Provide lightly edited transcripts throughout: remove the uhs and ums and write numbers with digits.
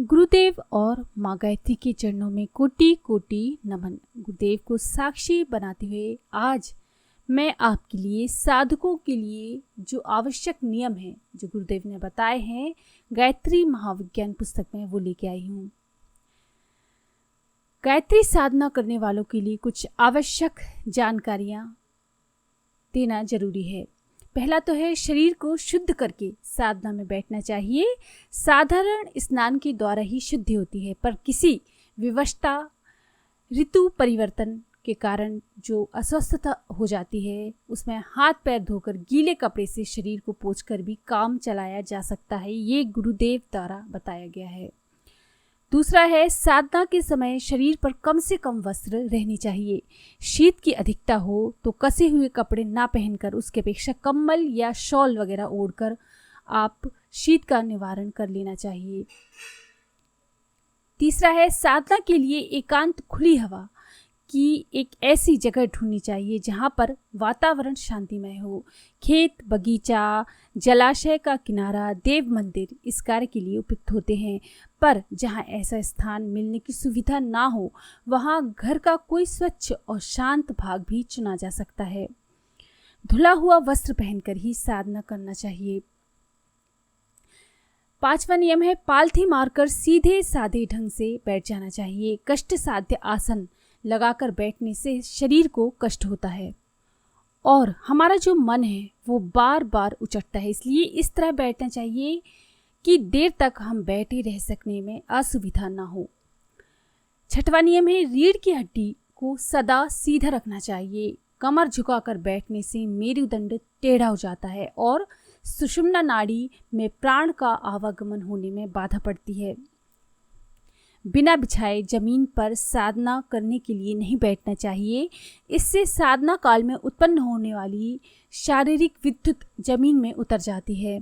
गुरुदेव और माँ गायत्री के चरणों में कोटि कोटि नमन। गुरुदेव को साक्षी बनाते हुए आज मैं आपके लिए साधकों के लिए जो आवश्यक नियम हैं जो गुरुदेव ने बताए हैं गायत्री महाविज्ञान पुस्तक में वो लेके आई हूँ। गायत्री साधना करने वालों के लिए कुछ आवश्यक जानकारियाँ देना जरूरी है। पहला तो है शरीर को शुद्ध करके साधना में बैठना चाहिए। साधारण स्नान के द्वारा ही शुद्धि होती है, पर किसी विवशता ऋतु परिवर्तन के कारण जो अस्वस्थता हो जाती है उसमें हाथ पैर धोकर गीले कपड़े से शरीर को पोंछकर भी काम चलाया जा सकता है। ये गुरुदेव द्वारा बताया गया है। दूसरा है साधना के समय शरीर पर कम से कम वस्त्र रहनी चाहिए। शीत की अधिकता हो तो कसे हुए कपड़े ना पहनकर उसके अपेक्षा कम्बल या शॉल वगैरह ओढ़कर आप शीत का निवारण कर लेना चाहिए। तीसरा है साधना के लिए एकांत खुली हवा की एक ऐसी जगह ढूंढनी चाहिए जहां पर वातावरण शांतिमय हो। खेत, बगीचा, जलाशय का किनारा, देव मंदिर इस कार्य के लिए उपयुक्त होते हैं, पर जहां ऐसा स्थान मिलने की सुविधा ना हो वहां घर का कोई स्वच्छ और शांत भाग भी चुना जा सकता है। धुला हुआ वस्त्र पहनकर ही साधना करना चाहिए। पांचवा नियम है पालथी मारकर सीधे साधे ढंग से बैठ जाना चाहिए। कष्ट साध्य आसन लगाकर बैठने से शरीर को कष्ट होता है और हमारा जो मन है वो बार बार उचटता है, इसलिए इस तरह बैठना चाहिए कि देर तक हम बैठे रह सकने में असुविधा ना हो। छठवां नियम है रीढ़ की हड्डी को सदा सीधा रखना चाहिए। कमर झुकाकर बैठने से मेरुदंड टेढ़ा हो जाता है और सुषुम्ना नाड़ी में प्राण का आवागमन होने में बाधा पड़ती है। बिना बिछाए जमीन पर साधना करने के लिए नहीं बैठना चाहिए। इससे साधना काल में उत्पन्न होने वाली शारीरिक विद्युत जमीन में उतर जाती है।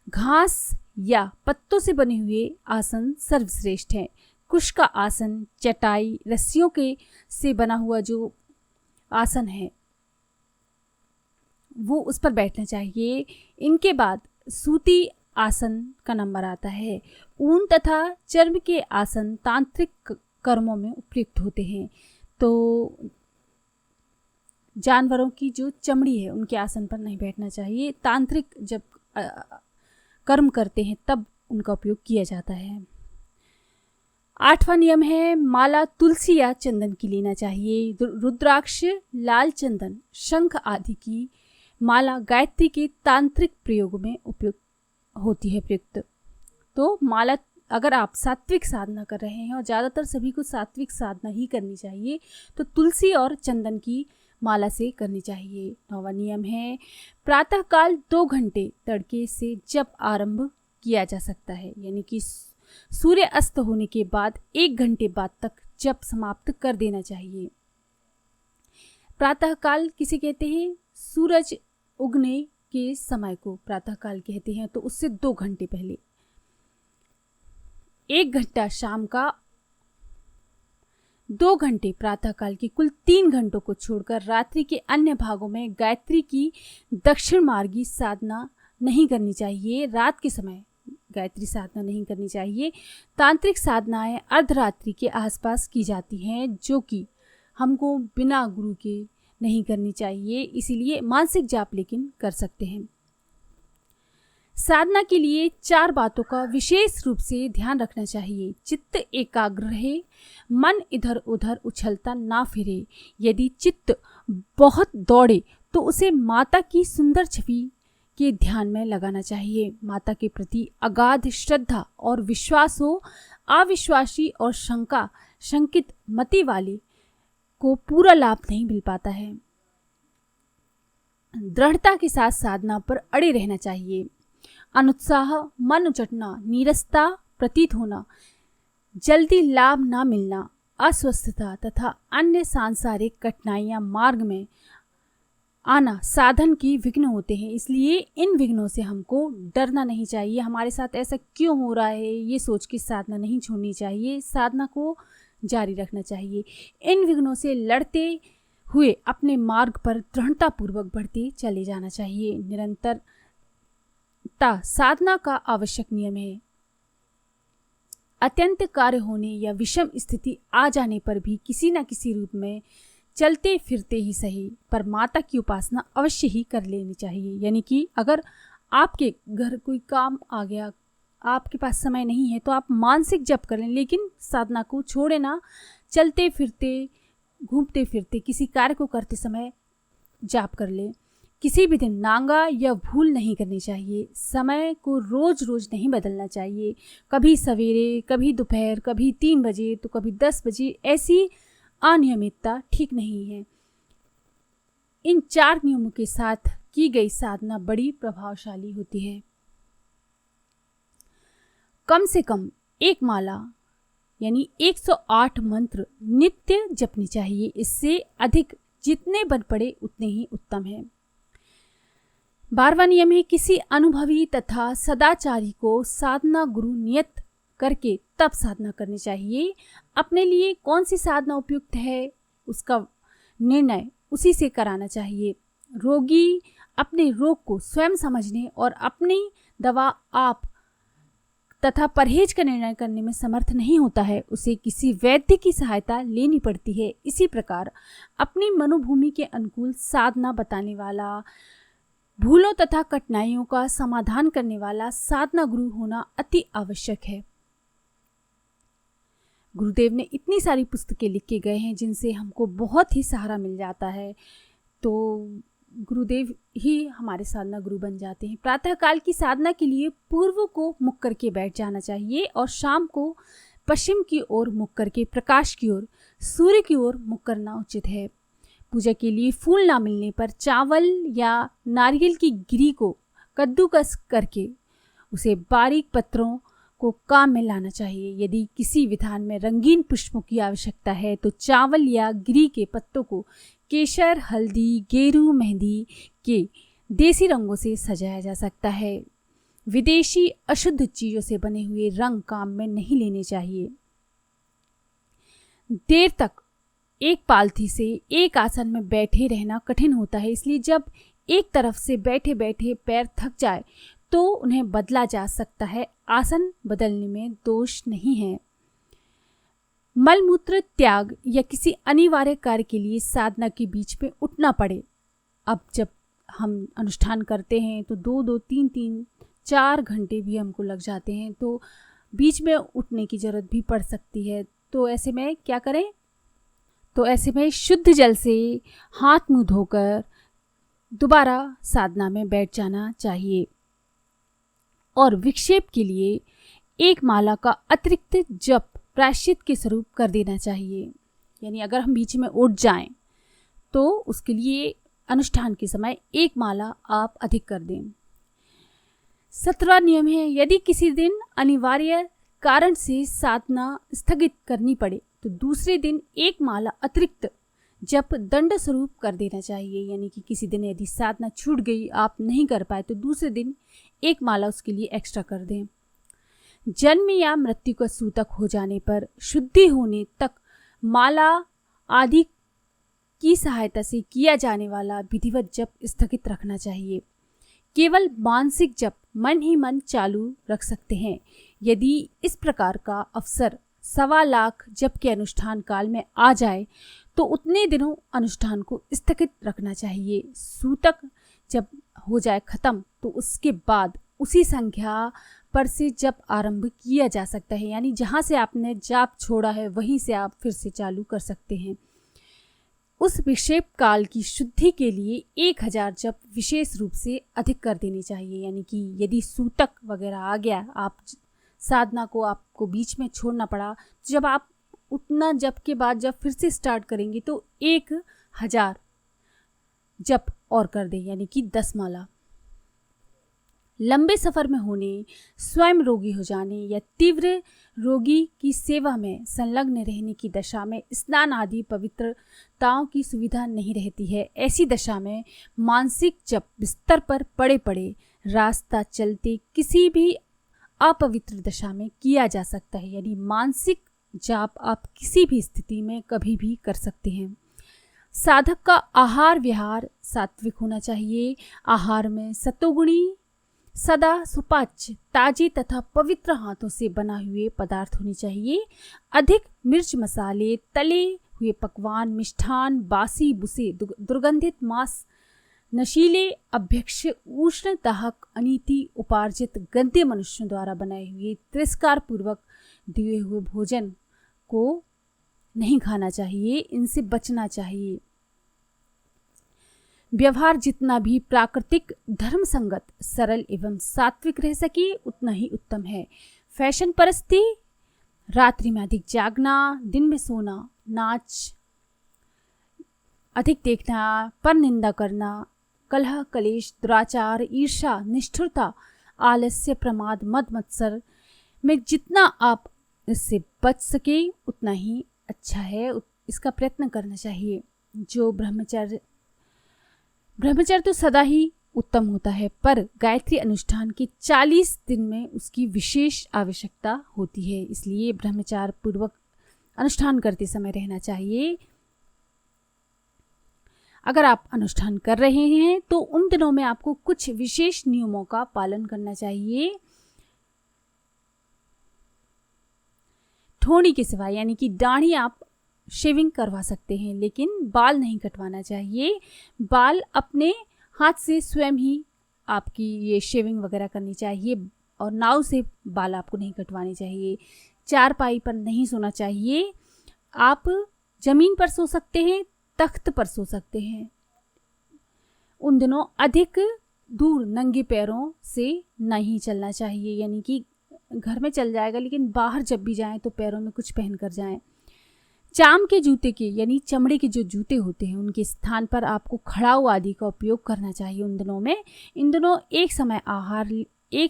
घास या पत्तों से बने हुए आसन सर्वश्रेष्ठ है। कुश का आसन, चटाई, रस्सियों के से बना हुआ जो आसन है वो उस पर बैठना चाहिए। इनके बाद सूती आसन का नंबर आता है। ऊन तथा चर्म के आसन तांत्रिक कर्मों में उपयुक्त होते हैं, तो जानवरों की जो चमड़ी है उनके आसन पर नहीं बैठना चाहिए। तांत्रिक जब कर्म करते हैं तब उनका उपयोग किया जाता है। आठवां नियम है माला तुलसी या चंदन की लेना चाहिए। रुद्राक्ष, लाल चंदन, शंख आदि की माला गायत्री के तांत्रिक प्रयोग में उपयुक्त होती है प्रयुक्त। तो माला अगर आप सात्विक साधना कर रहे हैं और ज़्यादातर सभी को सात्विक साधना ही करनी चाहिए तो तुलसी और चंदन की माला से करनी चाहिए। नौवां नियम है प्रातःकाल 2 घंटे तड़के से जप आरंभ किया जा सकता है, यानी कि सूर्य अस्त होने के बाद 1 घंटे बाद तक जप समाप्त कर देना चाहिए। प्रातःकाल किसे कहते हैं? सूरज उगने के समय को प्रातःकाल कहते हैं, तो उससे 2 घंटे पहले। 1 घंटा शाम का, 2 घंटे प्रातःकाल के, कुल 3 घंटों को छोड़कर रात्रि के अन्य भागों में गायत्री की दक्षिण मार्गी साधना नहीं करनी चाहिए। रात के समय गायत्री साधना नहीं करनी चाहिए। तांत्रिक साधनाएं अर्धरात्रि के आसपास की जाती हैं जो कि हमको बिना गुरु के नहीं करनी चाहिए, इसीलिए मानसिक जाप लेकिन कर सकते हैं। साधना के लिए 4 बातों का विशेष रूप से ध्यान रखना चाहिए। चित्त एकाग्र रहे, मन इधर उधर उछलता ना फिरे। यदि चित्त बहुत दौड़े तो उसे माता की सुंदर छवि के ध्यान में लगाना चाहिए। माता के प्रति अगाध श्रद्धा और विश्वास हो। अविश्वासी और शंकित मति वाले को पूरा लाभ नहीं मिल पाता है। दृढ़ता के साथ साधना पर अड़े रहना चाहिए। अनुत्साह, मन उचटना, नीरसता प्रतीत होना, जल्दी लाभ ना मिलना, अस्वस्थता तथा अन्य सांसारिक कठिनाइयां मार्ग में आना साधन की विघ्न होते हैं। इसलिए इन विघ्नों से हमको डरना नहीं चाहिए। हमारे साथ ऐसा क्यों हो रहा है ये सोच के साधना नहीं छोड़नी चाहिए, साधना को जारी रखना चाहिए। इन विघ्नों से लड़ते हुए अपने मार्ग पर दृढ़तापूर्वक बढ़ते चले जाना चाहिए। निरंतरता साधना का आवश्यक नियम है। अत्यंत कार्य होने या विषम स्थिति आ जाने पर भी किसी न किसी रूप में चलते फिरते ही सही पर माता की उपासना अवश्य ही कर लेनी चाहिए। यानी कि अगर आपके घर कोई काम आ गया, आपके पास समय नहीं है, तो आप मानसिक जप करें, लेकिन साधना को छोड़े ना। चलते फिरते, घूमते फिरते, किसी कार्य को करते समय जाप कर ले। किसी भी दिन नांगा या भूल नहीं करनी चाहिए। समय को रोज रोज नहीं बदलना चाहिए। कभी सवेरे, कभी दोपहर, कभी 3 बजे तो कभी 10 बजे, ऐसी अनियमितता ठीक नहीं है। इन 4 नियमों के साथ की गई साधना बड़ी प्रभावशाली होती है। कम से कम एक माला यानी 108 मंत्र नित्य जपनी चाहिए। इससे अधिक जितने बन पड़े उतने ही उत्तम है। 12वां नियम है, किसी अनुभवी तथा सदाचारी को साधना गुरु नियत करके तब साधना करनी चाहिए। अपने लिए कौन सी साधना उपयुक्त है उसका निर्णय उसी से कराना चाहिए। रोगी अपने रोग को स्वयं समझने और अपनी दवा आप तथा परहेज का निर्णय करने में समर्थ नहीं होता है, उसे किसी वैद्य की सहायता लेनी पड़ती है। इसी प्रकार अपनी मनोभूमि के अनुकूल साधना बताने वाला, भूलों तथा कठिनाइयों का समाधान करने वाला साधना गुरु होना अति आवश्यक है। गुरुदेव ने इतनी सारी पुस्तकें लिख के गए हैं जिनसे हमको बहुत ही सहारा मिल जाता है, तो गुरुदेव ही हमारे साधना गुरु बन जाते हैं। प्रातःकाल की साधना के लिए पूर्व को मुख करके बैठ जाना चाहिए और शाम को पश्चिम की ओर मुख करके प्रकाश की ओर, सूर्य की ओर मुख करना उचित है। पूजा के लिए फूल ना मिलने पर चावल या नारियल की गिरी को कद्दूकस करके उसे बारीक पत्रों को काम में लाना चाहिए। यदि किसी विधान में रंगीन पुष्पों की आवश्यकता है तो चावल या गिरी के पत्तों को केसर, हल्दी, गेरू, मेहंदी के देसी रंगों से सजाया जा सकता है। विदेशी अशुद्ध चीजों से बने हुए रंग काम में नहीं लेने चाहिए। देर तक एक पालथी से एक आसन में बैठे रहना कठिन होता है, इसलिए जब एक तरफ से बैठे बैठे पैर थक जाए तो उन्हें बदला जा सकता है। आसन बदलने में दोष नहीं है। मलमूत्र त्याग या किसी अनिवार्य कार्य के लिए साधना के बीच में उठना पड़े। अब जब हम अनुष्ठान करते हैं तो 2-2, 3-3, 4 घंटे भी हमको लग जाते हैं, तो बीच में उठने की जरूरत भी पड़ सकती है। तो ऐसे में क्या करें? तो ऐसे में शुद्ध जल से हाथ मुंह धोकर दोबारा साधना में बैठ जाना चाहिए। और विक्षेप के लिए एक माला का अतिरिक्त जप प्रायश्चित के स्वरूप कर देना चाहिए। यानी अगर हम बीच में उठ जाएं तो उसके लिए अनुष्ठान के समय एक माला आप अधिक कर दें। 17वां नियम है, यदि किसी दिन अनिवार्य कारण से साधना स्थगित करनी पड़े तो दूसरे दिन एक माला अतिरिक्त जप दंड स्वरूप कर देना चाहिए। यानी कि किसी दिन यदि साधना छूट गई, आप नहीं कर पाए, तो दूसरे दिन एक माला उसके लिए एक्स्ट्रा कर दें। जन्म या मृत्यु का सूतक हो जाने पर शुद्धि होने तक माला आदि की सहायता से किया जाने वाला विधिवत जप स्थगित रखना चाहिए। केवल मानसिक जप मन ही मन चालू रख सकते हैं। यदि इस प्रकार का अवसर 1.25 लाख जप के अनुष्ठान काल में आ जाए तो उतने दिनों अनुष्ठान को स्थगित रखना चाहिए। सूतक जब हो जाए खत्म तो उसके बाद उसी संख्या पर से जप आरंभ किया जा सकता है। यानी जहाँ से आपने जाप छोड़ा है वहीं से आप फिर से चालू कर सकते हैं। उस विक्षेप काल की शुद्धि के लिए 1000 जप विशेष रूप से अधिक कर देनी चाहिए। यानी कि यदि सूतक वगैरह आ गया, आप साधना को आपको बीच में छोड़ना पड़ा, जब आप उतना जप के बाद जब फिर से स्टार्ट करेंगे तो 1000 जप और कर दें, यानी कि 10 माला। लंबे सफर में होने, स्वयं रोगी हो जाने या तीव्र रोगी की सेवा में संलग्न रहने की दशा में स्नान आदि पवित्रताओं की सुविधा नहीं रहती है। ऐसी दशा में मानसिक जप बिस्तर पर पड़े पड़े रास्ता चलते किसी भी अपवित्र दशा में किया जा सकता है। यानी मानसिक जाप आप किसी भी स्थिति में कभी भी कर सकते हैं। साधक का आहार विहार सात्विक होना चाहिए। आहार में सतोगुणी सदा सुपाच्य, ताजे तथा पवित्र हाथों से बना हुए पदार्थ होने चाहिए। अधिक मिर्च मसाले, तले हुए पकवान, मिष्ठान, बासी बुसे, दुर्गंधित मांस, नशीले अभ्यक्ष, उष्ण दाहक, अनीति उपार्जित, गंदे मनुष्यों द्वारा बनाए हुए, तिरस्कार पूर्वक दिए हुए भोजन को नहीं खाना चाहिए, इनसे बचना चाहिए। व्यवहार जितना भी प्राकृतिक, धर्म संगत, सरल एवं सात्विक रह सके उतना ही उत्तम है। फैशन परस्ती, रात्रि में अधिक जागना, दिन में सोना, नाच अधिक देखना, पर निंदा करना, कलह, कलेश, दुराचार, ईर्ष्या, निष्ठुरता, आलस्य, प्रमाद, मद मत्सर में जितना आप इससे बच सके उतना ही अच्छा है, इसका प्रयत्न करना चाहिए। जो ब्रह्मचर्य तो सदा ही उत्तम होता है, पर गायत्री अनुष्ठान के 40 दिन में उसकी विशेष आवश्यकता होती है, इसलिए ब्रह्मचार्य पूर्वक अनुष्ठान करते समय रहना चाहिए। अगर आप अनुष्ठान कर रहे हैं तो उन दिनों में आपको कुछ विशेष नियमों का पालन करना चाहिए। ठोड़ी के सिवाय यानी कि दाढ़ी आप शेविंग करवा सकते हैं, लेकिन बाल नहीं कटवाना चाहिए। बाल अपने हाथ से स्वयं ही आपकी ये शेविंग वगैरह करनी चाहिए, और नाव से बाल आपको नहीं कटवाने चाहिए। चारपाई पर नहीं सोना चाहिए। आप जमीन पर सो सकते हैं, तख्त पर सो सकते हैं। उन दिनों अधिक दूर नंगे पैरों से नहीं चलना चाहिए, यानी कि घर में चल जाएगा, लेकिन बाहर जब भी जाएं तो पैरों में कुछ पहन कर जाएं। चाम के जूते के यानी चमड़े के जो जूते होते हैं उनके स्थान पर आपको खड़ाऊ आदि का उपयोग करना चाहिए उन दिनों में। इन दिनों एक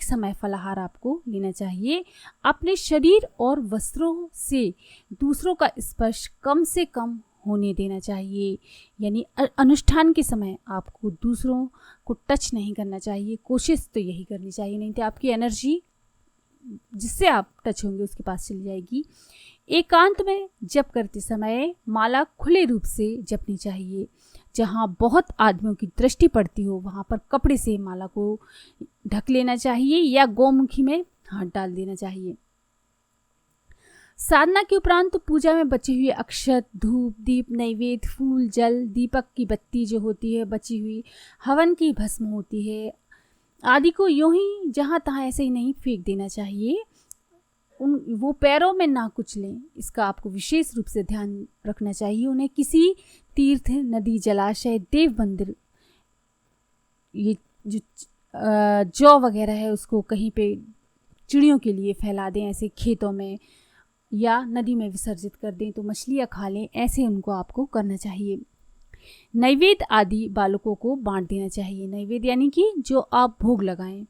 समय फलाहार आपको लेना चाहिए। अपने शरीर और वस्त्रों से दूसरों का स्पर्श कम से कम होने देना चाहिए, यानी अनुष्ठान के समय आपको दूसरों को टच नहीं करना चाहिए। कोशिश तो यही करनी चाहिए, नहीं तो आपकी एनर्जी जिससे आप टच होंगे उसके पास चली जाएगी। एकांत में जप करते समय माला खुले रूप से जपनी चाहिए। जहाँ बहुत आदमियों की दृष्टि पड़ती हो वहाँ पर कपड़े से माला को ढक लेना चाहिए या गौमुखी में हाथ डाल देना चाहिए। साधना के उपरांत पूजा में बचे हुए अक्षत, धूप, दीप, नैवेद्य, फूल, जल, दीपक की बत्ती जो होती है, बची हुई हवन की भस्म होती है आदि को यूं ही जहाँ तहाँ ऐसे ही नहीं फेंक देना चाहिए। वो पैरों में ना कुचलें, इसका आपको विशेष रूप से ध्यान रखना चाहिए। उन्हें किसी तीर्थ, नदी, जलाशय, देव मंदिर, ये जो जौ वगैरह है उसको कहीं पे चिड़ियों के लिए फैला दें, ऐसे खेतों में या नदी में विसर्जित कर दें तो मछलियाँ खा लें, ऐसे उनको आपको करना चाहिए। नैवेद्य आदि बालकों को बांट देना चाहिए। नैवेद्य यानी कि जो आप भोग लगाएं।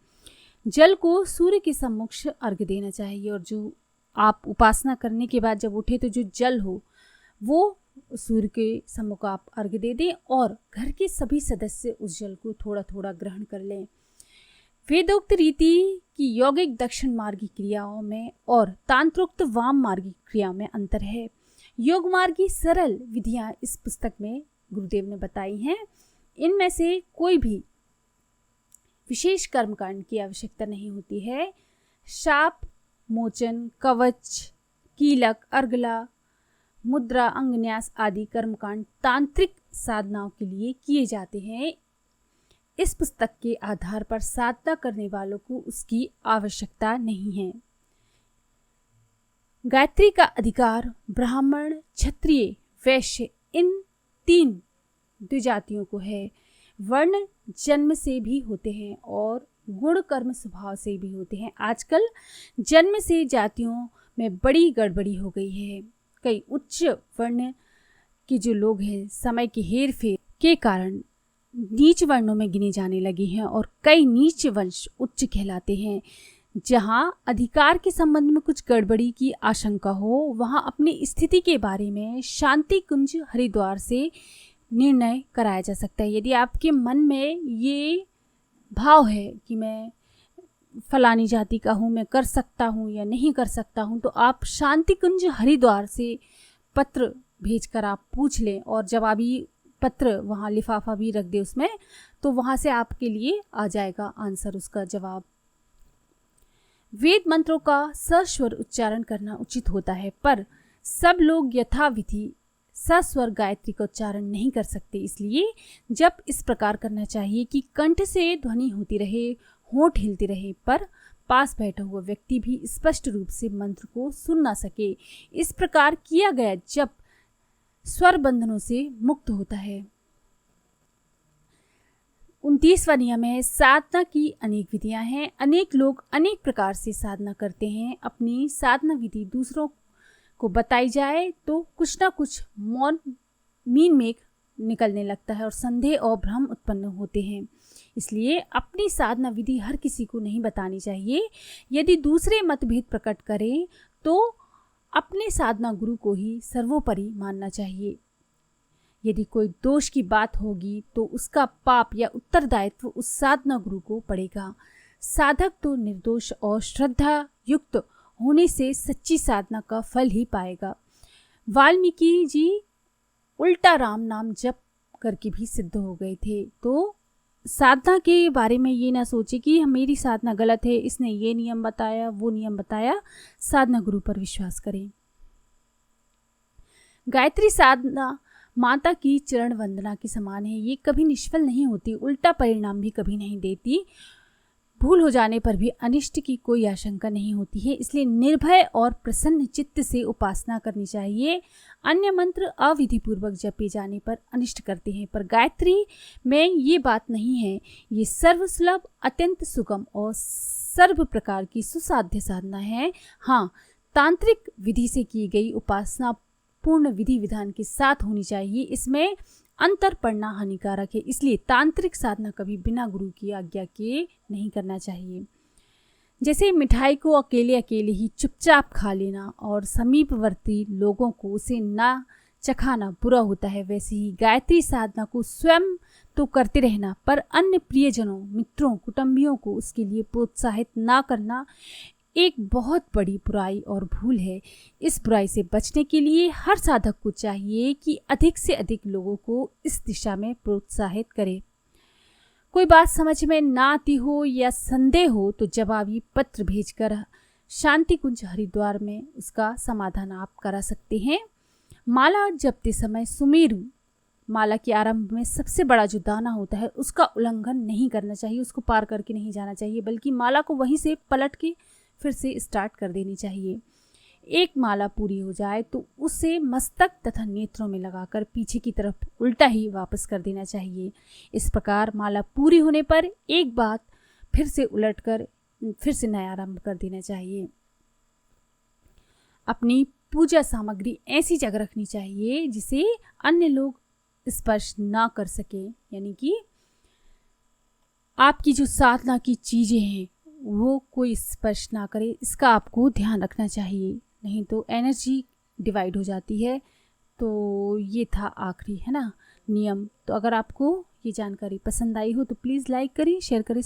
जल को सूर्य के सम्मुख अर्घ्य देना चाहिए, और जो आप उपासना करने के बाद जब उठे तो जो जल हो वो सूर्य के सम्मुख आप अर्घ्य दे दें, और घर के सभी सदस्य उस जल को थोड़ा थोड़ा ग्रहण कर लें। वेदोक्त रीति की यौगिक दक्षिण मार्गी क्रियाओं में और तांत्रोक्त वाम मार्गी क्रिया में अंतर है। योग मार्गी सरल विधियां इस पुस्तक में गुरुदेव ने बताई हैं। इनमें से कोई भी विशेष कर्मकांड की आवश्यकता नहीं होती है। शाप मोचन, कवच, कीलक, अर्गला, मुद्रा, अंगन्यास आदि कर्मकांड तांत्रिक साधनाओं के लिए किए जाते हैं। इस पुस्तक के आधार पर साधना करने वालों को उसकी आवश्यकता नहीं है। गायत्री का अधिकार ब्राह्मण, क्षत्रिय, वैश्य इन 3 द्विजातियों को है। वर्ण जन्म से भी होते हैं और गुण कर्म स्वभाव से भी होते हैं। आजकल जन्म से जातियों में बड़ी गड़बड़ी हो गई है। कई उच्च वर्ण के जो लोग हैं समय के हेर फेर के कारण नीच वर्णों में गिने जाने लगे हैं, और कई नीच वंश उच्च कहलाते हैं। जहां अधिकार के संबंध में कुछ गड़बड़ी की आशंका हो वहां अपनी स्थिति के बारे में शांति कुंज हरिद्वार से निर्णय कराया जा सकता है। यदि आपके मन में ये भाव है कि मैं फलानी जाति का हूँ, मैं कर सकता हूँ या नहीं कर सकता हूँ, तो आप शांति कुंज हरिद्वार से पत्र भेजकर आप पूछ लें, और जवाबी पत्र वहाँ लिफाफा भी रख दे उसमें, तो वहाँ से आपके लिए आ जाएगा आंसर, उसका जवाब। वेद मंत्रों का सस्वर उच्चारण करना उचित होता है, पर सब लोग यथाविधि सस्वर गायत्री का उच्चारण नहीं कर सकते। इसलिए जब इस प्रकार करना चाहिए कि कंठ से ध्वनि होती रहे, होंठ हिलते रहे, पर पास बैठा हुआ व्यक्ति भी स्पष्ट रूप से मंत्र को सुन ना सके। इस प्रकार किया गया जब स्वर बंधनों से मुक्त होता है। 29वां नियम है, साधना की अनेक विधियां हैं। अनेक लोग अनेक प्रकार से साधना करते हैं। अपनी साधना विधि दूसरों को बताई जाए तो कुछ ना कुछ मौन मीन मेघ निकलने लगता है और संदेह और भ्रम उत्पन्न होते हैं। इसलिए अपनी साधना विधि हर किसी को नहीं बतानी चाहिए। यदि दूसरे मतभेद प्रकट करें तो अपने साधना गुरु को ही सर्वोपरि मानना चाहिए। यदि कोई दोष की बात होगी तो उसका पाप या उत्तरदायित्व उस साधना गुरु को पड़ेगा। साधक तो निर्दोष और श्रद्धा युक्त होने से सच्ची साधना का फल ही पाएगा। वाल्मीकि जी उल्टा राम नाम जप करके भी सिद्ध हो गए थे। तो साधना के बारे में ये ना सोचे कि मेरी साधना गलत है, इसने ये नियम बताया, वो नियम बताया। साधना गुरु पर विश्वास करें। गायत्री साधना माता की चरण वंदना के समान है। ये कभी निष्फल नहीं होती, उल्टा परिणाम भी कभी नहीं देती। भूल हो जाने पर भी अनिष्ट की कोई आशंका नहीं होती है। इसलिए निर्भय और प्रसन्न चित्त से उपासना करनी चाहिए। अन्य मंत्र अविधि पूर्वक जपे जाने पर अनिष्ट करते हैं, पर गायत्री में ये बात नहीं है। ये सर्वसुलभ, अत्यंत सुगम और सर्व प्रकार की सुसाध्य साधना है। हाँ, तांत्रिक विधि से की गई उपासना पूर्ण विधि विधान के साथ होनी चाहिए। इसमें अंतर पड़ना हानिकारक है। इसलिए तांत्रिक साधना कभी बिना गुरु की आज्ञा के नहीं करना चाहिए। जैसे मिठाई को अकेले अकेले ही चुपचाप खा लेना और समीपवर्ती लोगों को उसे ना चखाना बुरा होता है, वैसे ही गायत्री साधना को स्वयं तो करते रहना, पर अन्य प्रियजनों, मित्रों, कुटुंबियों को उसके लिए प्रोत्साहित ना करना एक बहुत बड़ी बुराई और भूल है। इस बुराई से बचने के लिए हर साधक को चाहिए कि अधिक से अधिक लोगों को इस दिशा में प्रोत्साहित करे। कोई बात समझ में ना आती हो या संदेह हो तो जवाबी पत्र भेजकर शांति कुंज हरिद्वार में उसका समाधान आप करा सकते हैं। माला जपते समय सुमेरु माला के आरंभ में सबसे बड़ा जो दाना होता है उसका उल्लंघन नहीं करना चाहिए, उसको पार करके नहीं जाना चाहिए, बल्कि माला को वहीं से पलट के फिर से स्टार्ट कर देनी चाहिए। एक माला पूरी हो जाए तो उसे मस्तक तथा नेत्रों में लगाकर पीछे की तरफ उल्टा ही वापस कर देना चाहिए। इस प्रकार माला पूरी होने पर एक बात फिर से उलटकर फिर से नया आरंभ कर देना चाहिए। अपनी पूजा सामग्री ऐसी जगह रखनी चाहिए जिसे अन्य लोग स्पर्श ना कर सके, यानी कि आपकी जो साधना की चीजें हैं वो कोई स्पर्श ना करे, इसका आपको ध्यान रखना चाहिए, नहीं तो एनर्जी डिवाइड हो जाती है। तो ये था आखिरी, है ना, नियम। तो अगर आपको ये जानकारी पसंद आई हो तो प्लीज़ लाइक करें, शेयर करें,